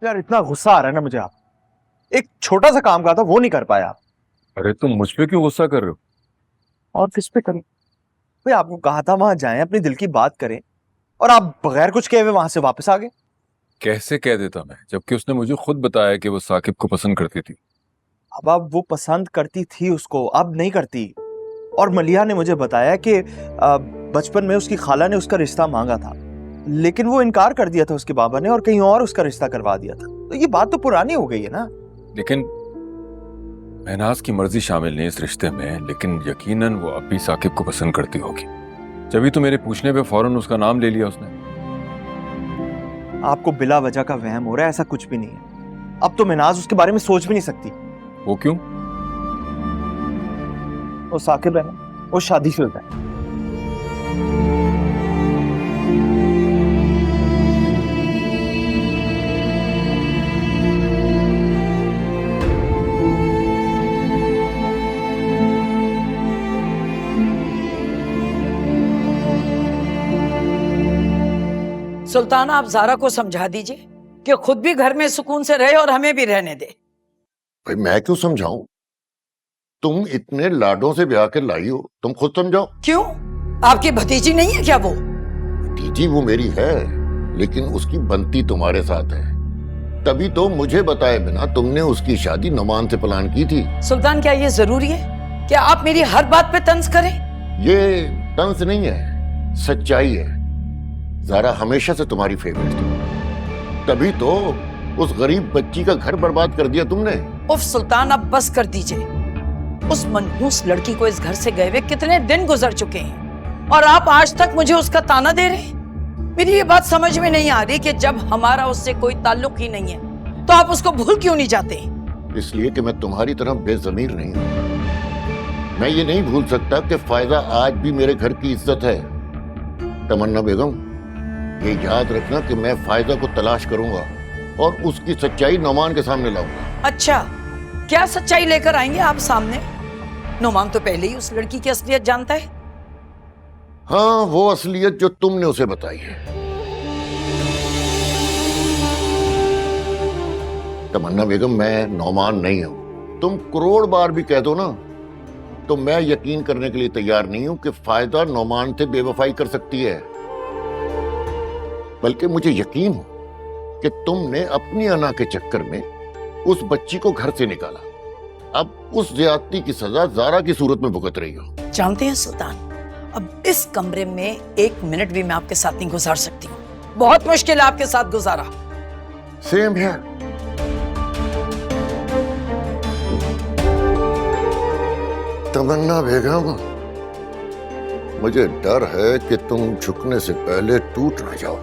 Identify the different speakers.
Speaker 1: यार इतना गुस्सा आ रहा है ना मुझे। आप एक छोटा सा काम कहा था वो नहीं कर पाया आप।
Speaker 2: अरे तुम मुझ पे क्यों गुस्सा कर रहे हो?
Speaker 1: और किस पे करूं भाई? आपको कहा था वहां जाएं, अपने दिल की बात करें, और आप बगैर कुछ कहे हुए वहां से वापस आ गए।
Speaker 2: कैसे कह देता मैं, जबकि उसने मुझे खुद बताया कि वो साकिब को पसंद करती थी।
Speaker 1: अब वो पसंद करती थी उसको, अब नहीं करती। और मलिहा ने मुझे बताया कि बचपन में उसकी खाला ने उसका रिश्ता मांगा था, लेकिन वो इनकार कर दिया था उसके बाबा ने, और कहीं और उसका रिश्ता करवा दिया था। तो ये बात तो पुरानी हो गई है ना।
Speaker 2: लेकिन महनाज की मर्जी शामिल नहीं इस रिश्ते में, लेकिन यकीनन वो अब भी साकिब को पसंद करती होगी। जब तो मेरे पूछने पे फौरन उसका नाम ले लिया उसने।
Speaker 1: आपको बिला वजह का वहम हो रहा है, ऐसा कुछ भी नहीं है। अब तो महनाज उसके बारे में सोच भी नहीं सकती।
Speaker 2: वो क्यों?
Speaker 1: वो साकिब है ना, वो शादीशुदा है।
Speaker 3: सुल्तान, आप जारा को समझा दीजिए कि खुद भी घर में सुकून से रहे और हमें भी रहने दे।
Speaker 4: भाई मैं क्यों समझाऊं? तुम इतने लाडों से ब्याह के लाई हो, तुम खुद समझाओ।
Speaker 3: क्यों? आपकी भतीजी नहीं है क्या वो?
Speaker 4: भतीजी वो मेरी है, लेकिन उसकी बनती तुम्हारे साथ है। तभी तो मुझे बताए बिना तुमने उसकी शादी नुमान से प्लान की थी।
Speaker 3: सुल्तान, क्या ये जरूरी है कि आप मेरी हर बात पे तंज करें?
Speaker 4: ये तंज नहीं है, सच्चाई है। ज़ारा हमेशा से तुम्हारी फेवरेट थी, तभी तो उस गरीब बच्ची का घर बर्बाद कर दिया तुमने।
Speaker 3: उफ सुल्तान, अब बस कर दीजिए। उस मनहूस लड़की को इस घर से गए हुए कितने दिन गुजर चुके हैं, और आप आज तक मुझे उसका ताना दे रहे हैं। मेरी ये बात समझ में नहीं आ रही कि जब हमारा उससे कोई ताल्लुक ही नहीं है तो आप उसको भूल क्यों नहीं जाते?
Speaker 4: इसलिए कि मैं तुम्हारी तरह बेजमीर नहीं हूं। मैं ये नहीं भूल सकता कि फायदा आज भी मेरे घर की इज्जत है। तमन्ना बेगम, ये याद रखना कि मैं फायदा को तलाश करूंगा और उसकी सच्चाई नुमान के सामने लाऊंगा।
Speaker 3: अच्छा, क्या सच्चाई लेकर आएंगे आप सामने? नुमान तो पहले ही उस लड़की की असलियत जानता है।
Speaker 4: हाँ, वो असलियत जो तुमने उसे बताई है। तमन्ना बेगम, मैं नुमान नहीं हूं। तुम करोड़ बार भी कह दो ना, तो मैं यकीन करने के लिए तैयार नहीं हूं कि फायदा नुमान से बेवफाई कर सकती है। बल्कि मुझे यकीन हो कि तुमने अपनी अना के चक्कर में उस बच्ची को घर से निकाला। अब उस ज्यादती की सजा ज़ारा की सूरत में भुगत रही हो।
Speaker 3: जानते हैं सुल्तान, अब इस कमरे में एक मिनट भी मैं आपके साथ नहीं गुजार सकती हूँ। बहुत मुश्किल है आपके साथ गुजारा।
Speaker 4: सेम है। तमन्ना बेगम, मुझे डर है कि तुम झुकने से पहले टूट न जाओ।